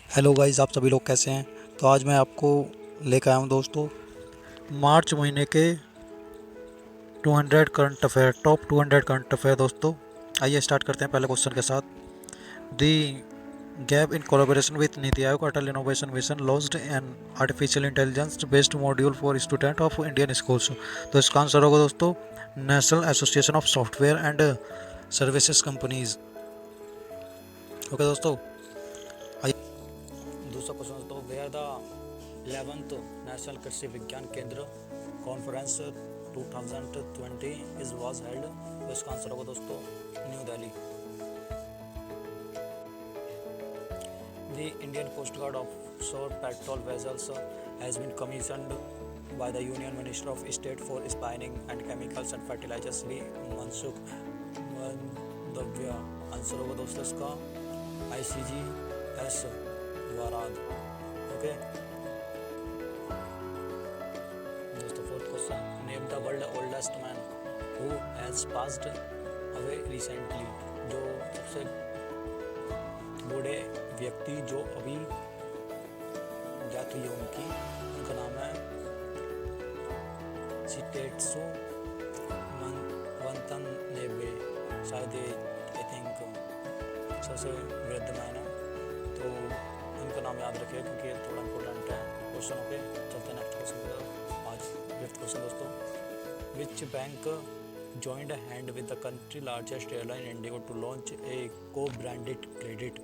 Hello guys, आप सभी लोग कैसे हैं। तो आज मैं आपको लेकर आया हूँ दोस्तों, मार्च महीने के 200 current affair, top 200 current affair दोस्तों। आइए स्टार्ट करते हैं पहले क्वेश्चन के साथ। The gap in collaboration with NITI Aayog Atal innovation mission launched an artificial intelligence based module for student of Indian schools. तो इसका आंसर होगा दोस्तों national association of software and services companies. Okay दोस्तों, दूसरा क्वेश्चन दोस्तों, वेयर द 11th नेशनल कृषि विज्ञान केंद्र कॉन्फ्रेंस 2020 इज वाज हेल्ड। तो इसका आंसर होगा दोस्तों new Delhi. The Indian coast guard offshore patrol vessels has been commissioned by the Union Minister of State for Spinning and Chemicals and Fertilizers Shri Mansukh Mandaviya. Answer होगा दोस्तों इसका ICGS वाराद। ओके दोस्तों, fourth question, name the world oldest man who has passed away recently. जो सबसे बूढ़े व्यक्ति जो अभी डेथ हुई है उनकी, उनका नाम है चिटेत्सु वंतनबे। शायद ये आई थिंक सबसे वृद्ध मैन है, तो इनका नाम याद रखिए क्योंकि ये थोड़ा इंपॉर्टेंट है क्वेश्चन। ओके चलते हैं नेक्स्ट क्वेश्चन की तरफ। आज फिफ्थ क्वेश्चन दोस्तों, which bank joined hand with the country largest airline Indigo to launch a co-branded credit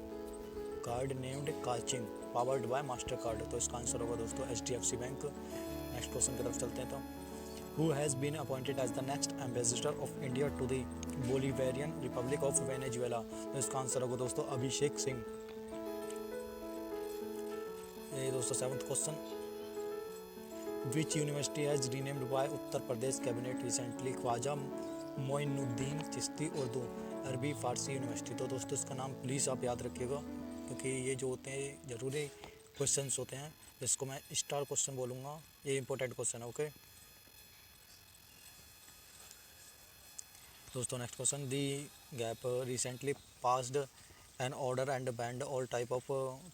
card named Kaching powered by Mastercard। तो इसका आंसर होगा दोस्तों HDFC बैंक। नेक्स्ट क्वेश्चन की तरफ चलते हैं। तो who has been appointed as the next ambassador of India to the Bolivarian Republic of Venezuela। तो इसका आंसर होगा दोस्तों अभिषेक सिंह। ये दोस्तों seventh question, which university has renamed by Uttar Pradesh cabinet recently Khwaja Moinuddin Chishti Urdu Arabi Farsi university. तो दोस्तों इसका नाम प्लीज़ आप याद रखिएगा क्योंकि ये जो होते हैं ज़रूरी क्वेश्चंस होते हैं, जिसको मैं स्टार क्वेश्चन बोलूँगा। ये इंपॉर्टेंट क्वेश्चन है। ओके दोस्तों, next question, the gap recently passed an order and ban all type of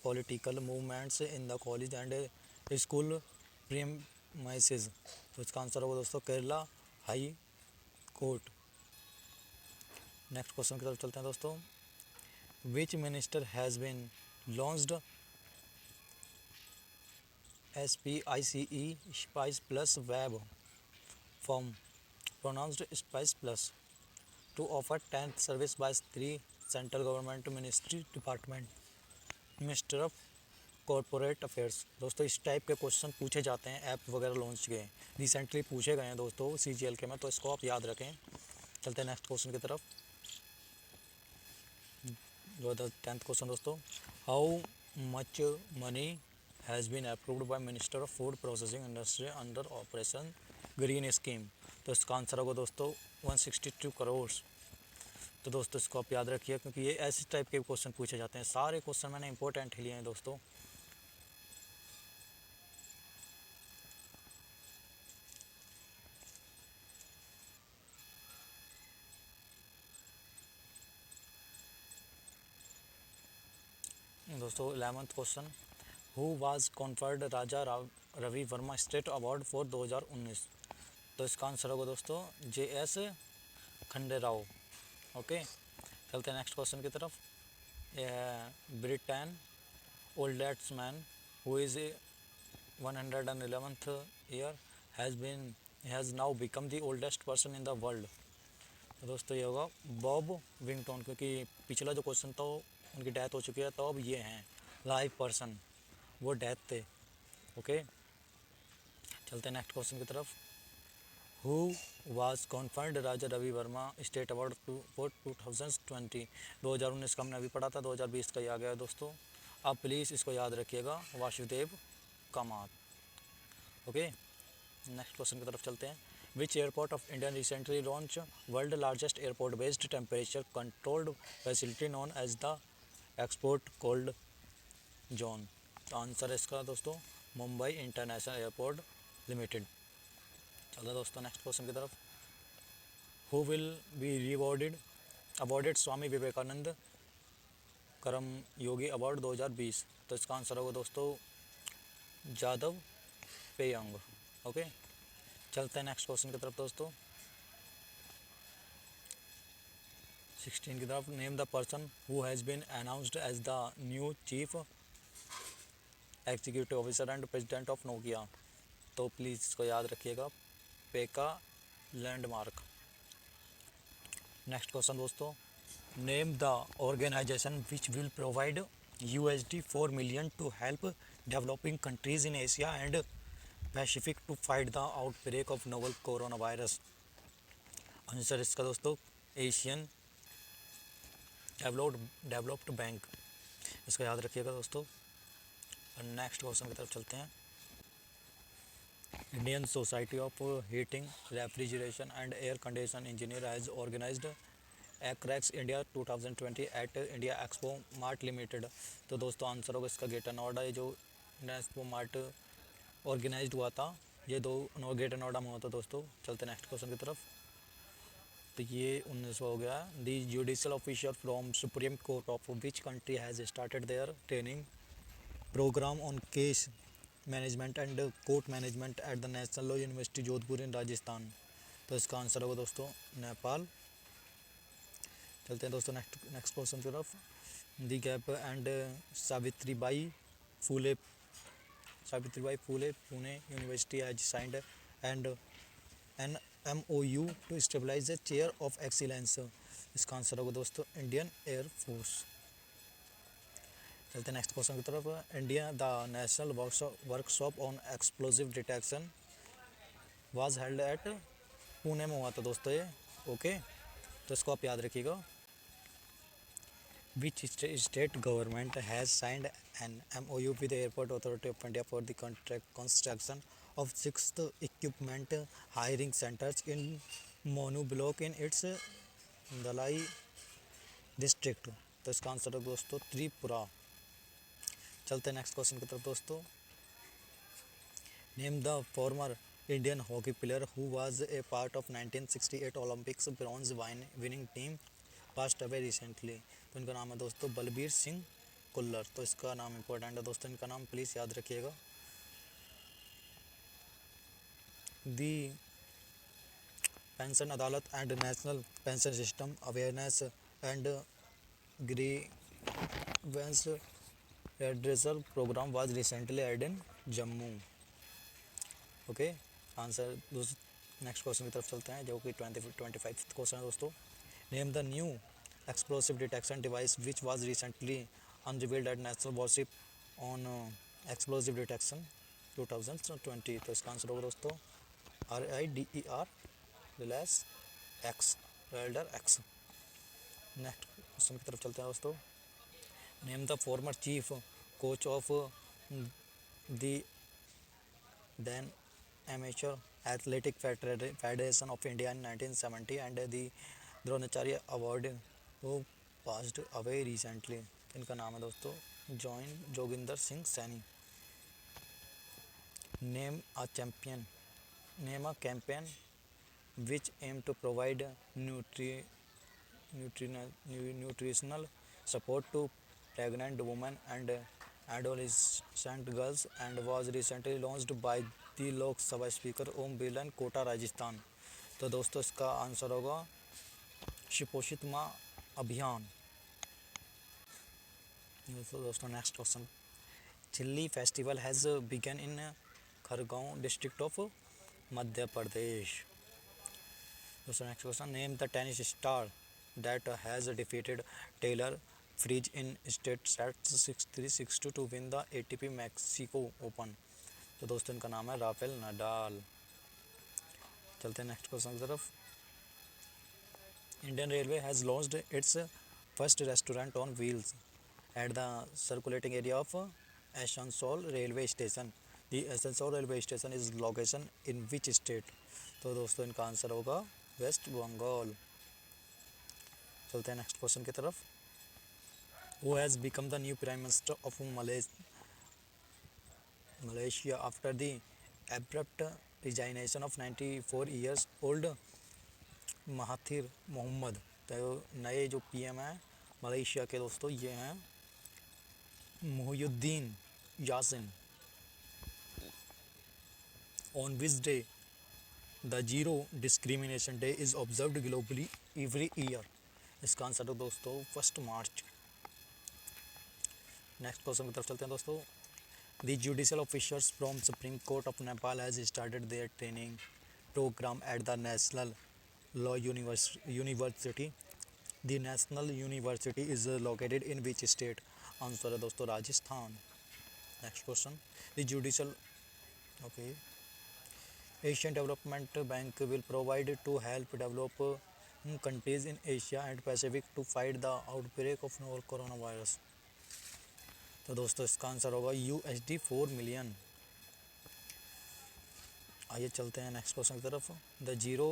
political movements in the college and school premises. तो इसका आंसर होगा दोस्तों Kerala high court. Next question की तरफ चलते हैं दोस्तों, which minister has been launched SPICE spice plus web form pronounced spice plus to offer 10th service by 3 central government ministry department minister of corporate affairs. दोस्तों इस type के question पूछे जाते हैं, ऐप वगैरह लॉन्च किए रिसेंटली पूछे गए हैं दोस्तों CGL के में, तो इसको आप याद रखें। चलते हैं नेक्स्ट क्वेश्चन की तरफ। जो 10th क्वेश्चन दोस्तों, how much money has been approved by minister of food processing industry under operation green scheme. तो इसका आंसर होगा दोस्तों 162 करोड़। तो दोस्तों इसको आप याद रखिए क्योंकि ये ऐसे टाइप के क्वेश्चन पूछे जाते हैं। सारे क्वेश्चन मैंने इंपॉर्टेंट ही लिए हैं दोस्तों। दोस्तों 11th question, who was conferred Raja Ravi Varma state award for 2019। तो इसका आंसर होगा दोस्तों JS खंडेराव। ओके चलते हैं नेक्स्ट क्वेश्चन की तरफ। Britain oldest man who is 111th year has now become the oldest person in the world. तो दोस्तों ये होगा बॉब विंगटन, क्योंकि पिछला जो क्वेश्चन था उनकी डेथ हो चुकी है, तो अब ये हैं लाइव पर्सन, वो डेथ थे। ओके चलते हैं नेक्स्ट क्वेश्चन की तरफ। Who was conferred Raja Ravi Varma state award for 2020। 2019 का हमने अभी पढ़ा था, 2020 का ही आ गया दोस्तों। आप प्लीज़ इसको याद रखिएगा, Vasudev Kamath. Okay next question की तरफ चलते हैं। Which airport of India recently launch world largest airport based temperature controlled facility known as the export cold zone. तो आंसर है इसका दोस्तों मुंबई इंटरनेशनल एयरपोर्ट लिमिटेड। चलो दोस्तों नेक्स्ट क्वेश्चन की तरफ। Who will be rewarded awarded Swami Vivekananda Karma Yogi award 2020। तो इसका आंसर होगा दोस्तों जादव पेयंग। ओके, चलते हैं नेक्स्ट क्वेश्चन की तरफ दोस्तों। 16 की तरफ। Name the person who has been announced as the new chief executive officer and president of Nokia. तो प्लीज़ इसको याद रखिएगा, पेका लैंडमार्क। नेक्स्ट क्वेश्चन दोस्तों। Name the organisation which will provide $4 million to help developing countries in Asia and Pacific to fight the outbreak of novel corona virus. Answer इसका दोस्तों Asian developed bank. इसको याद रखिएगा दोस्तों। Next question की तरफ चलते हैं। Indian society of heating refrigeration and air condition engineer has organised ACREX India 2020 at India expo mart limited. तो दोस्तों आंसर होगा इसका ग्रेटर नोएडा। ये जो इंडिया एक्सपो मार्ट ऑर्गेनाइज्ड हुआ था, ये ग्रेटर नोएडा में हुआ था दोस्तों। चलते नेक्स्ट क्वेश्चन की तरफ। तो ये 1900 हो गया। The judicial officer from supreme court of which country has started their training program on case management and court management at the national law university Jodhpur in Rajasthan. तो इसका आंसर होगा दोस्तों नेपाल। चलते हैं दोस्तों नेक्स्ट क्वेश्चन की तरफ। The gap and Phule Savitribai Phule Pune university has signed and an MOU to stabilise the chair of excellence. इसका आंसर होगा दोस्तों इंडियन एयर फोर्स। चलते हैं नेक्स्ट क्वेश्चन की तरफ। India the national workshop on explosive detection was held at Pune में हुआ था दोस्तों ये। ओके, तो इसको आप याद रखिएगा। Which state government has signed an MOU with the Airport Authority of India for the construction of 6th equipment hiring centers in Monu block in its Dalai district। तो इसका आंसर है दोस्तों त्रिपुरा। चलते हैं नेक्स्ट क्वेश्चन की तरफ दोस्तों। Name the former Indian hockey player who was a part of 1968 Olympics bronze winning team passed away recently. तो इनका नाम है दोस्तों बलबीर सिंह कुल्लर। तो इसका नाम इंपॉर्टेंट है दोस्तों, इनका नाम प्लीज़ याद रखिएगा। The pension adalat and national pension system awareness and grievance redressal programme was recently held in Jammu. Okay, answer दोस्तों नेक्स्ट क्वेश्चन की तरफ चलते हैं, जो कि 25 क्वेश्चन है दोस्तों। Name the new explosive detection device which was recently unveiled at national workshop on explosive detection 2020। तो इसका आंसर होगा दोस्तों RIDER X raider X। Next question की तरफ चलते हैं दोस्तों। Name the former chief coach of the then amateur athletic federation of India in 1970 and the Dronacharya award वो पास्ड अवे रिसेंटली। इनका नाम है दोस्तों Joginder Singh Saini. Name a campaign which aim to provide nutritional support to pregnant women and adolescent girls and was recently launched by the Lok Sabha speaker Om Birla Kota Rajasthan. तो दोस्तों इसका answer होगा सुपोषित माँ अभियान। दोस्तों next question. Chilli festival has begun in Khargone district of Madhya Pradesh. दोस्तों next question. Name the tennis star that has defeated Taylor Fritz in straight sets 6-3 6-2 to win the ATP Mexico open. तो दोस्तों इनका नाम है राफेल नडाल। चलते हैं next question की तरफ। Indian Railway has launched its first restaurant on wheels at the circulating area of Asansol railway station. The Asansol railway station is location in which state? तो दोस्तों इनका आंसर होगा waste Bengal. चलते हैं नेक्स्ट क्वेश्चन की तरफ। Who has become the new prime minister of Malaysia after the abrupt resignation of 94 years old Mahathir Mohamad. तो नए जो PM हैं मलेशिया के दोस्तों ये हैं Muhyiddin Yassin, on which day the Zero Discrimination Day is observed globally every year? इसका answer है दोस्तों 1 मार्च। नेक्स्ट क्वेश्चन की तरफ चलते हैं दोस्तों। The judicial officers from supreme court of Nepal has started their training programme at the national law university. The national university is located in which state? Answer है दोस्तों Rajasthan. Next question. The judicial okay Asian development bank will provide to help develop countries in Asia and Pacific to fight the outbreak of novel coronavirus। तो दोस्तों इसका answer होगा USD 4 million. आइए चलते हैं next question की तरफ। The zero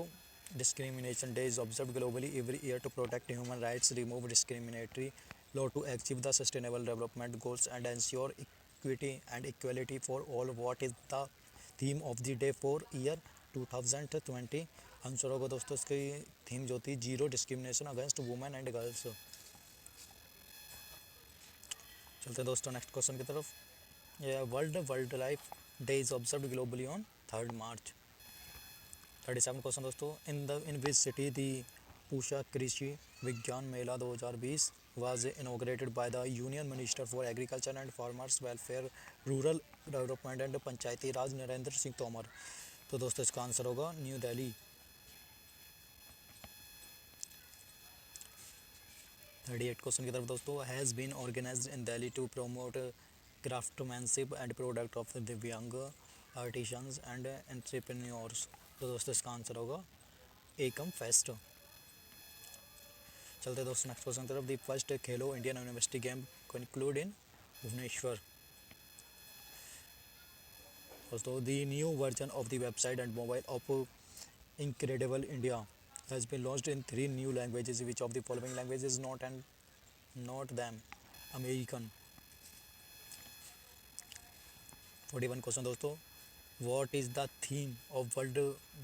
discrimination day is observe globally every year to protect human rights, remove discriminatory law to achieve the sustainable development goals and ensure equity and equality for all. What is the theme of the day for year 2020? Answer होगा दोस्तों इसकी theme जो थी zero discrimination against women and girls. चलते हैं दोस्तों next question की तरफ। यह world life day is observe globally on 3 March. 37 question दोस्तों। इन विच सिटी दी पूषा कृषि विज्ञान मेला 2020 was inaugurated by the Union Minister for Agriculture and Farmers Welfare, Rural Development and पंचायती राज नरेंद्र सिंह तोमर। तो दोस्तों इसका आंसर होगा न्यू दिल्ली। 38 क्वेश्चन की तरफ दोस्तों। Has been organised in Delhi to promote craftsmanship and product of divyang artisans and entrepreneurs. तो दोस्तों इसका आंसर होगा एकम फेस्ट। चलते दोस्तों नेक्स्ट क्वेश्चन की तरफ। The first Khelo Indian university game conclude in Bhubaneswar. दोस्तों the new version of the website and mobile of incredible India has been launched in 3 new languages. Which of the following languages is not them? American। 41 question दोस्तों। What is the theme of World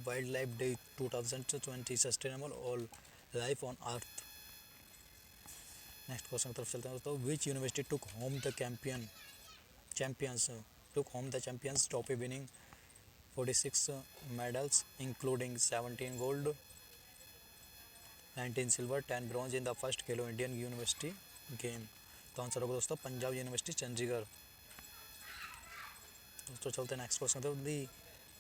Wildlife Day 2020? Sustainable all life on Earth। Next question की तरफ चलते हैं दोस्तों। Which university took home the champions trophy, winning 46 medals including 17 gold, 19 silver, 10 bronze in the first Khelo Indian university game? तो answer होगा दोस्तों Punjab university Chandigarh. दोस्तों चलते हैं नेक्स्ट क्वेश्चन। तो the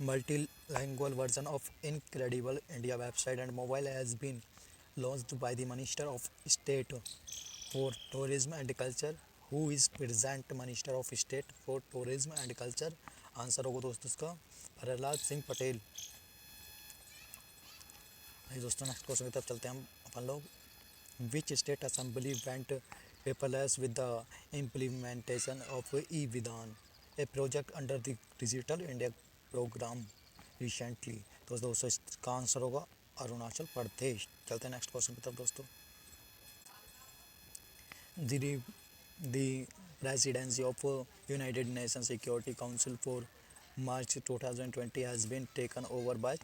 multi language version of incredible India website and mobile has been launched by the minister of state for tourism and culture. Who is present minister of state for tourism and culture? Answer होगा दोस्तों इसका प्रहलाद सिंह पटेल। दोस्तों next question की तरफ चलते हैं हम अपन लोग। Which state assembly went paperless with the implementation of e Vidhan, a project under the digital India program recently? तो दोस्तों इसका आंसर होगा अरुणाचल प्रदेश। चलते हैं नेक्स्ट क्वेश्चन की तरफ दोस्तों। The presidency of united nation security council for March 2020 has been taken over by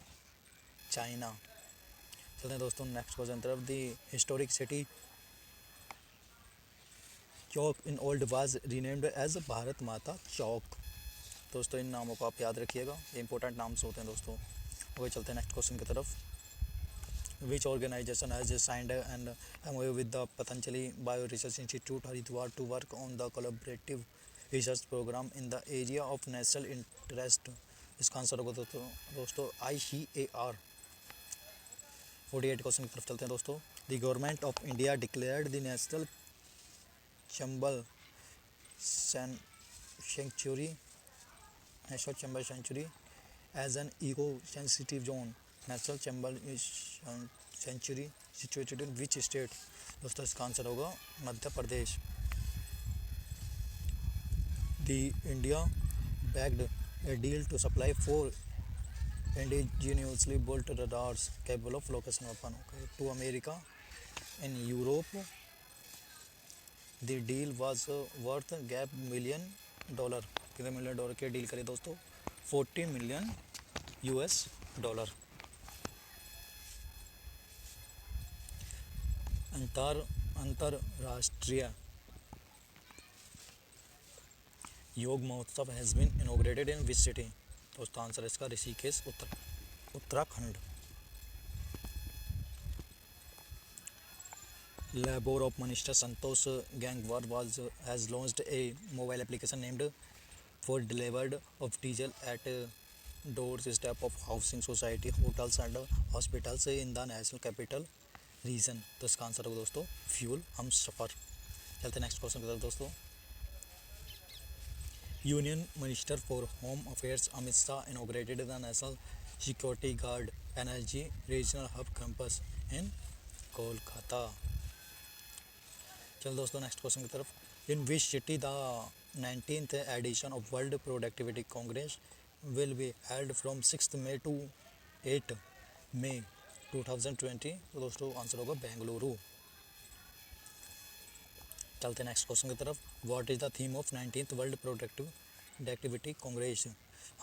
China. चलते हैं दोस्तों नेक्स्ट क्वेश्चन तरफ। The historic city chowk in old was renamed as Bharat Mata Chowk. दोस्तों इन नामों को आप याद रखिएगा, ये इंपॉर्टेंट नाम्स होते हैं दोस्तों। वही चलते हैं नेक्स्ट क्वेश्चन की तरफ। Which organisation has signed and MOU with the Patanjali bio research institute Haridwar to work on the collaborative research program in the area of national interest? इसका आंसर होगा दोस्तों ICAR। 48 क्वेश्चन की तरफ चलते हैं दोस्तों। The government of India declared the national Chambal sanctuary as an eco sensitive zone. National Chambal sanctuary situated in which state? दोस्तों इसका आंसर होगा Madhya Pradesh. The India bagged a deal to supply 4 indigenously built radars capable of location weapon to America in Europe. The deal was worth $1 million। कितने million dollar की deal करी दोस्तों? $40 मिलियन। अंतरराष्ट्रीय योग महोत्सव has been inaugurated in which city? तो उसका आंसर इसका Rishikesh Uttarakhand. Labor of Minister Santosh Gangwar was has launched a mobile application named for delivered of diesel at doorstep of housing society, hotels and hospitals in the national capital region। तो इसका answer होगा दोस्तों fuel हम सफ़र। चलते next question की तरफ दोस्तों। Union minister for home affairs Amit Shah inaugurated the national security guard energy regional hub campus in Kolkata. चलो दोस्तों नेक्स्ट क्वेश्चन की तरफ। In which city the 19th edition of world productivity congress will be held from 6 May to 8 May 2020? तो दोस्तों answer होगा बेंगलुरु। चलते next question की तरफ। What is the theme of 19th world productivity Congress?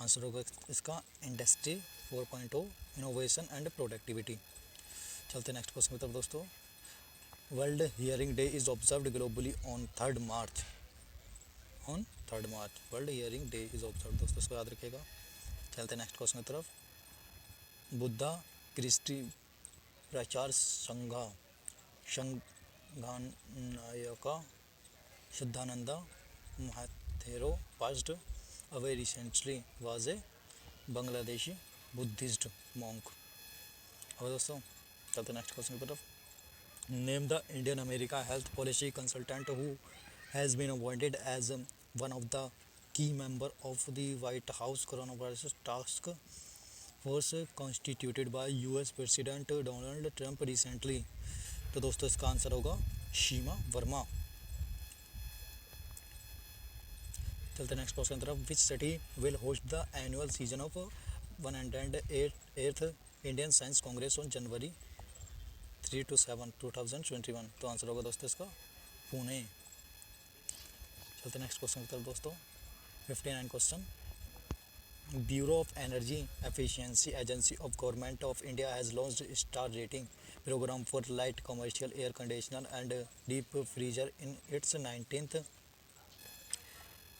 Answer होगा इसका इंडस्ट्री 4.0 इनोवेशन एंड प्रोडक्टिविटी। चलते next question की तरफ दोस्तों। World hearing day is observed globally on 3rd March. On 3rd March world hearing day is observe, दोस्तों इसको याद रखिएगा। चलते नेक्स्ट क्वेश्चन की तरफ। Bauddha Kristi Prachar Sanghanayaka Siddhananda Mahathero passed away recently was a Bangladeshi Buddhist monk. और दोस्तों चलते नेक्स्ट क्वेश्चन की तरफ। Name the Indian America health policy consultant who has been appointed as one of the key member of the white house corona virus task force constituted by US president Donald Trump recently. तो दोस्तों इसका answer होगा शीमा वर्मा। चलते next question की तरफ। Which city will host the annual season of 108th Indian science Congress on January 3 to 7 2021? तो answer होगा दोस्तों इसका पुणे। चलते नेक्स्ट क्वेश्चन की तरफ दोस्तों। 59 question. Bureau of energy efficiency agency of government of India has launched star rating programme for light commercial air conditioner and deep freezer in its 19th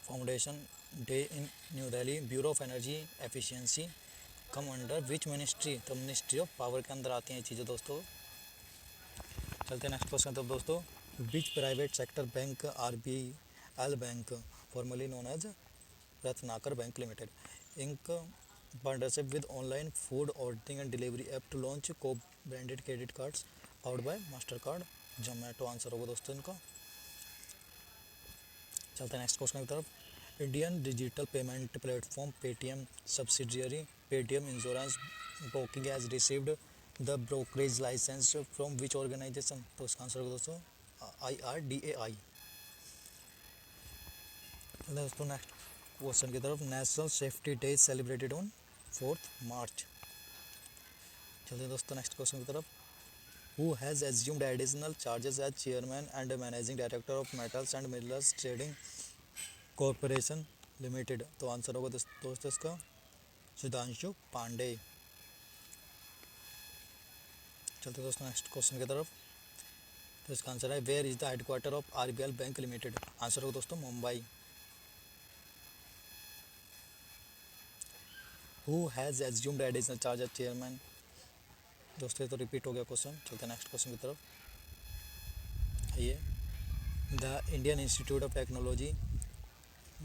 foundation day in new Delhi. Bureau of energy efficiency come under which ministry? तो ministry of power के अंदर आती हैं ये चीज़ें दोस्तों। चलते हैं नेक्स्ट क्वेश्चन तब दोस्तों। Which private sector bank RBL bank formerly known as Ratnakar bank limited ink partnership with online food ordering and delivery app to launch co branded credit cards powered by Mastercard Zomato? Answer होगा दोस्तों इनका। चलते हैं next question की तरफ। Indian digital payment platform Paytm subsidiary Paytm insurance broking has received the brokerage licence from which organisation? तो इसका answer होगा दोस्तों IRDAI। दोस्तों नेक्स्ट क्वेश्चन की तरफ। National safety day celebrated on 4th March. चलते हैं दोस्तों नेक्स्ट क्वेश्चन की तरफ। Who has assumed additional charges as chairman and managing director of metals and minerals trading corporation limited? तो आंसर होगा दोस्तों इसका सुधांशु पांडे। चलते दोस्तों नेक्स्ट क्वेश्चन की तरफ। तो इसका आंसर है where is the headquarter of RBL bank limited? Answer होगा दोस्तों Mumbai. Who has assumed additional charge as chairman? दोस्तों ये तो रिपीट हो गया क्वेश्चन। चलते हैं नेक्स्ट क्वेश्चन की तरफ। ये the Indian institute of technology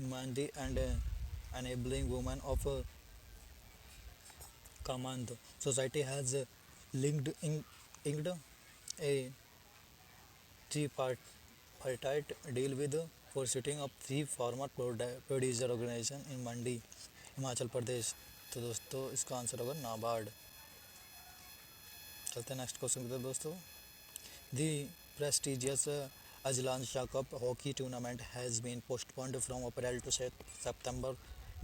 Mandi and enabling women of Kamand society has inked a tripartite deal with for setting up 3 farmer producer organization in मंडी हिमाचल प्रदेश? तो दोस्तों इसका आंसर होगा नाबार्ड। चलते हैं नेक्स्ट क्वेश्चन की तरफ दोस्तों। The prestigious Azlan Shah cup hockey tournament has been postponed from April to September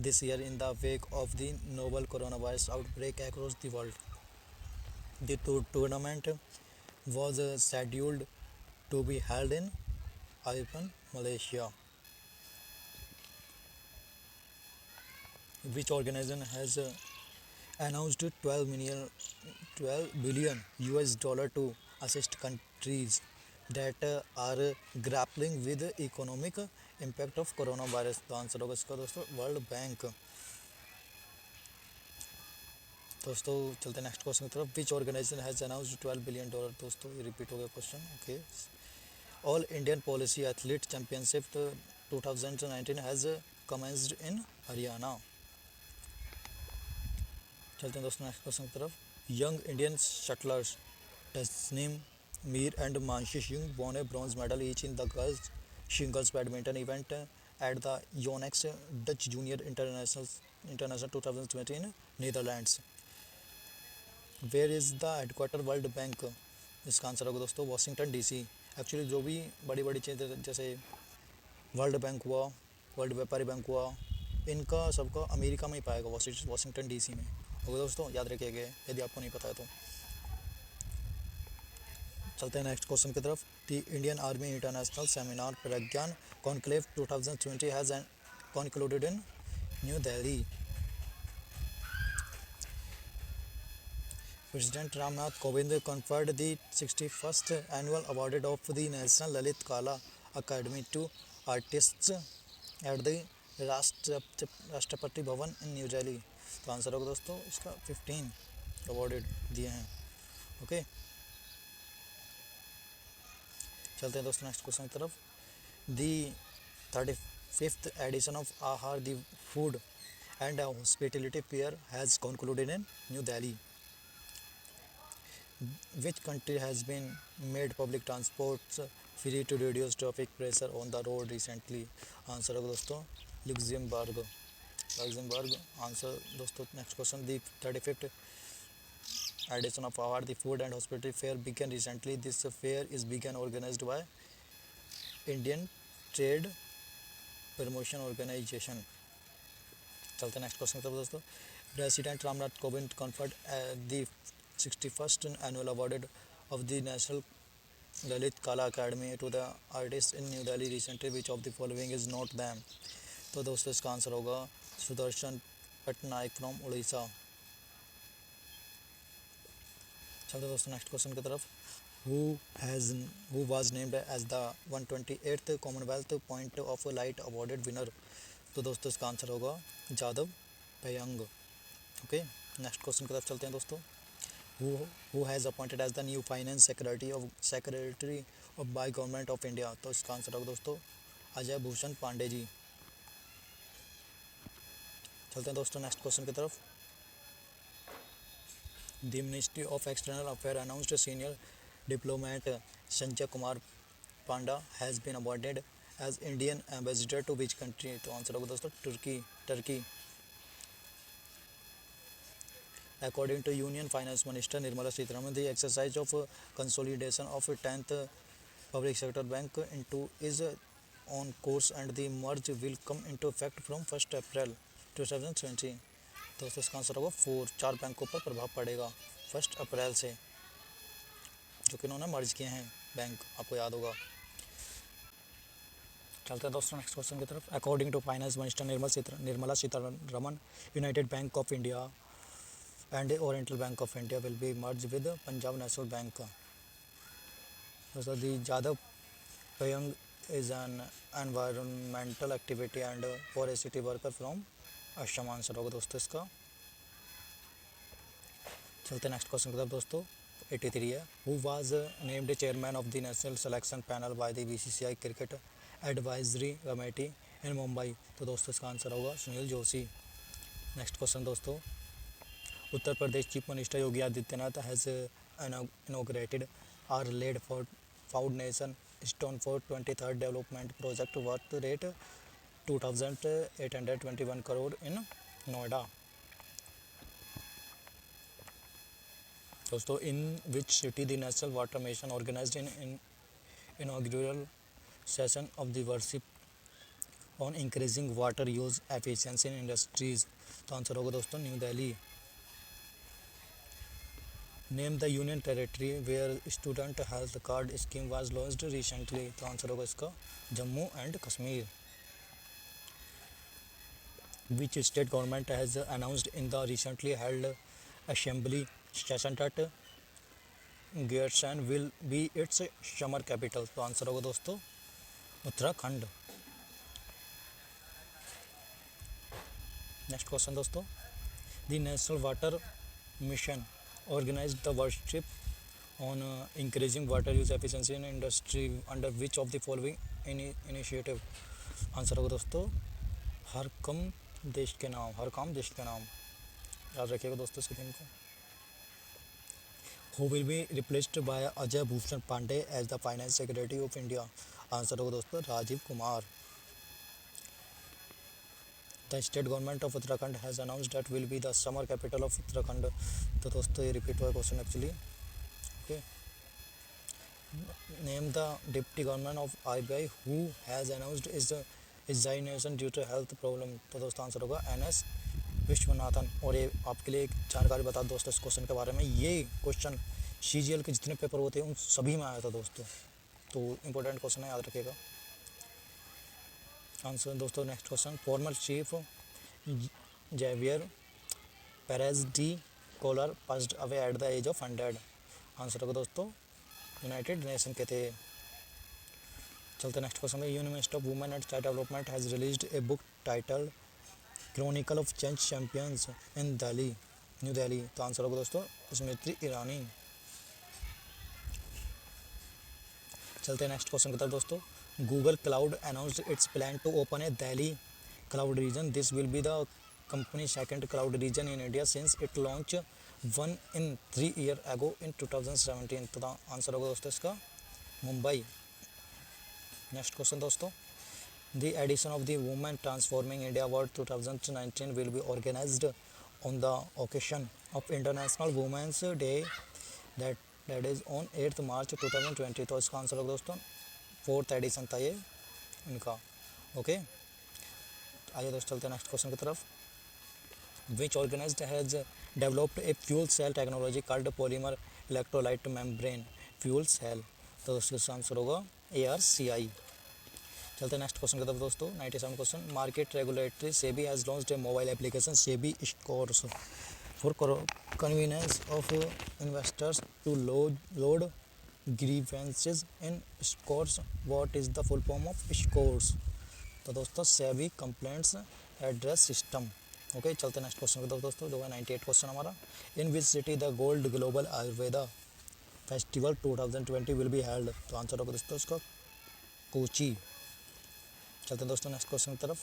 this year in the wake of the novel coronavirus outbreak across the world. The tournament was scheduled to be held in Ipan, Malaysia. Which organization has announced 12 billion US dollar to assist countries that are grappling with economic impact of corona virus, तो answer होगा इसका दोस्तों world bank. दोस्तों चलते हैं next question की तरफ। Which organisation has announced $12 billion, दोस्तों ये रिपीट हो गया question. Okay, all Indian policy athlete championship 2019 has commenced in Haryana. चलते हैं दोस्तों नेक्स्ट क्वेश्चन की तरफ। Young Indian shuttlers Tasnim Mir and Mansi Singh won a bronze medal each in the girls singles badminton event at the Yonex Dutch Junior International 2020 in Netherlands. Where is the headquarter world bank? इसका answer होगा दोस्तों Washington DC. Actually जो भी बड़ी बड़ी चीज़ें जैसे world bank हुआ, वर्ल्ड व्यापारी बैंक हुआ, इनका सबका अमेरिका में ही पाएगा, वाशिंगटन डीसी में। ओके दोस्तों, याद रखिएगा यदि आपको नहीं पता है तो। चलते हैं नेक्स्ट क्वेश्चन की तरफ। The Indian army international seminar Pragyan conclave 2020 has concluded in new Delhi. President Ramnath Kovind conferred the 61st annual award of the National Lalit Kala Academy to artists at the Rashtrapati Bhavan in new Delhi. तो answer होगा दोस्तों इसका 15 awarded दिए हैं। Okay, चलते हैं दोस्तों next question की तरफ। दी 35th एडिशन ऑफ आहार दी food and hospitality fair has concluded in new Delhi. Which country has been made public transports free to reduce traffic pressure on the road recently? Answer होगा दोस्तों Luxembourg. Answer दोस्तों next question. The 35th edition of award the food and hospitality fair began recently. This fair is began organized by Indian Trade Promotion Organization. चलते हैं next question की तरफ दोस्तों। President Ramnath Kovind conferred the 61st annual award of the National Lalit Kala Academy to the artists in New Delhi recently. Which of the following is not them? तो दोस्तों इसका answer होगा Sudarshan Patnaik from Orissa. चलते दोस्तों नेक्स्ट क्वेश्चन की तरफ। who was named as the 128th Commonwealth Point of Light Awarded winner? तो दोस्तों इसका आंसर होगा जादव पयंग। ओके, नेक्स्ट क्वेश्चन की तरफ चलते हैं दोस्तों। who has appointed as the new finance secretary of by government of India? तो इसका आंसर होगा दोस्तों अजय भूषण पांडे जी। चलते हैं दोस्तों नेक्स्ट क्वेश्चन की तरफ। The ministry of external affair announced senior diplomat Sanjay Kumar Panda has been appointed as Indian ambassador to which country? तो आंसर होगा दोस्तों Turkey. According to Union Finance Minister Nirmala Sitharaman, the exercise of consolidation of 10th public sector bank into is on course and the merge will come into effect from 1st April 2020. तो इसका answer होगा 4 बैंकों पर प्रभाव पड़ेगा 1 अप्रैल से, जो कि उन्होंने मर्ज किए हैं बैंक, आपको याद होगा। चलते हैं दोस्तों नेक्स्ट क्वेश्चन की तरफ। According to finance minister Nirmala Sitharaman, united bank of India and Oriental Bank of India will be merged with Punjab National Bank. So the Jadhav Payang is an environmental activity and forestry worker from Assam। Answer होगा दोस्तों इसका। चलते next question की तरफ दोस्तों। 83 है। Who was named chairman of the national selection panel by the BCCI cricket advisory committee in Mumbai? तो दोस्तों इसका आंसर होगा सुनील जोशी। नेक्स्ट क्वेश्चन दोस्तों। Uttar Pradesh chief minister Yogi Adityanath has inaugurated our lead for foundation stone for 23rd development project worth rate 2,821 crore in Noida. दोस्तों in which city the National Water Mission organized in inaugural session of the worship on increasing water use efficiency in industries? तो answer होगा दोस्तों new Delhi. Name the union territory where student health card scheme was launched recently? तो answer होगा इसका Jammu and Kashmir. Which state government has announced in the recently held assembly session that Gairsain will be its summer capital? तो answer होगा दोस्तों Uttarakhand. Next question दोस्तों, the national water mission organise the workshop on increasing water use efficiency in industry under which of the following initiative? Answer होगा दोस्तों हर काम देश के नाम। याद रखिएगा दोस्तों इसके थीम को। Who will be replaced by Ajay Bhushan Pandey as the Finance Secretary of India? Answer होगा दोस्तों Rajiv Kumar. The state government of Uttarakhand has announced that will be the summer capital of Uttarakhand। तो दोस्तों ये repeat हुआ question actually. Okay, name the deputy government of RBI who has announced its resignation due to health problem। तो दोस्तों answer होगा NS Viswanathan. और ये आपके लिए एक जानकारी बता दोस्तों इस क्वेश्चन के बारे में, ये क्वेश्चन CGL के जितने पेपर होते हैं उन सभी में आया था दोस्तों, तो इम्पोर्टेंट क्वेश्चन है, याद रखिएगा। आंसर दोस्तों next question, former chief Javier Perez de Cuellar passed away at the age of 100। Answer होगा दोस्तों यूनाइटेड नेशन के थे। चलते नेक्स्ट क्वेश्चन में, union minister of women and child development has released a book titled chronicle of change champions in Delhi, new Delhi. तो answer होगा दोस्तों स्मृति ईरानी। चलते हैं नेक्स्ट क्वेश्चन की तरफ दोस्तों, Google cloud announced its plan to open a Delhi cloud region. This will be the company second cloud region in India since it launch 1 in 3 years ago in 2017। तो answer होगा दोस्तों इसका मुंबई। नेक्स्ट क्वेश्चन दोस्तों, the edition of the women transforming India award 2019 will be organised on the occasion of international women's day that is on 8 March 2020। तो इसका answer होगा दोस्तों 4th addition था ये इनका। ओके, आइए दोस्तों चलते हैं नेक्स्ट क्वेश्चन की तरफ, which organized has developed a fuel cell technology called polymer electrolyte membrane fuel cell। तो उसका आंसर होगा ARCI। चलते हैं नेक्स्ट क्वेश्चन की तरफ दोस्तों, 97 question, market regulatory SEBI has launched a mobile application SEBI scores for convenience of investors to lodge grievances in scores. What is the full form of scores? तो दोस्तों SEBI complaints address system. Okay, चलते next question की तरफ दोस्तों, जो है 98 question हमारा, in which city the gold global Ayurveda festival 2020 will be held. तो आंसर होगा दोस्तों इसका कोची। चलते हैं दोस्तों नेक्स्ट क्वेश्चन की तरफ,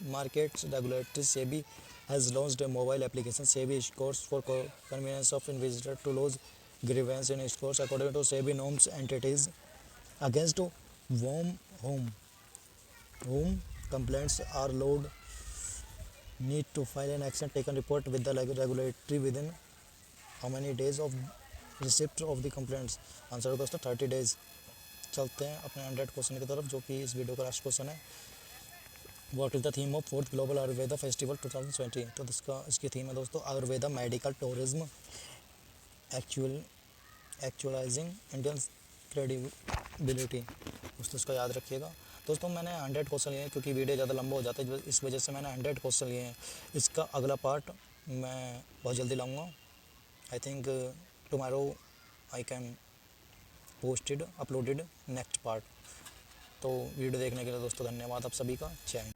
markets regulatory SEBI has launched a mobile application SEBI scores for convenience of investor to lodge grievance in scores according to SEBI norms entities against whom complaints are lodged need to file an action taken report with the regulatory within how many days of receipt of the complaints? Answer है दोस्तों 30 days। चलते हैं अपने 100 question की तरफ, जो कि इस वीडियो का लास्ट क्वेश्चन है, what is the theme of 4th global Ayurveda festival 2020। तो इसकी थीम है दोस्तों Ayurveda medical tourism actualising Indian credibility. दोस्तों इसको याद रखिएगा। दोस्तों मैंने 100 क्वेश्चन लिए हैं क्योंकि वीडियो ज़्यादा लंबा हो जाता है, इस वजह से मैंने 100 क्वेश्चन लिए हैं। इसका अगला पार्ट मैं बहुत जल्दी लाऊंगा। I think tomorrow I can posted uploaded next part. तो वीडियो देखने के लिए दोस्तों धन्यवाद आप सभी का। जय हिंद।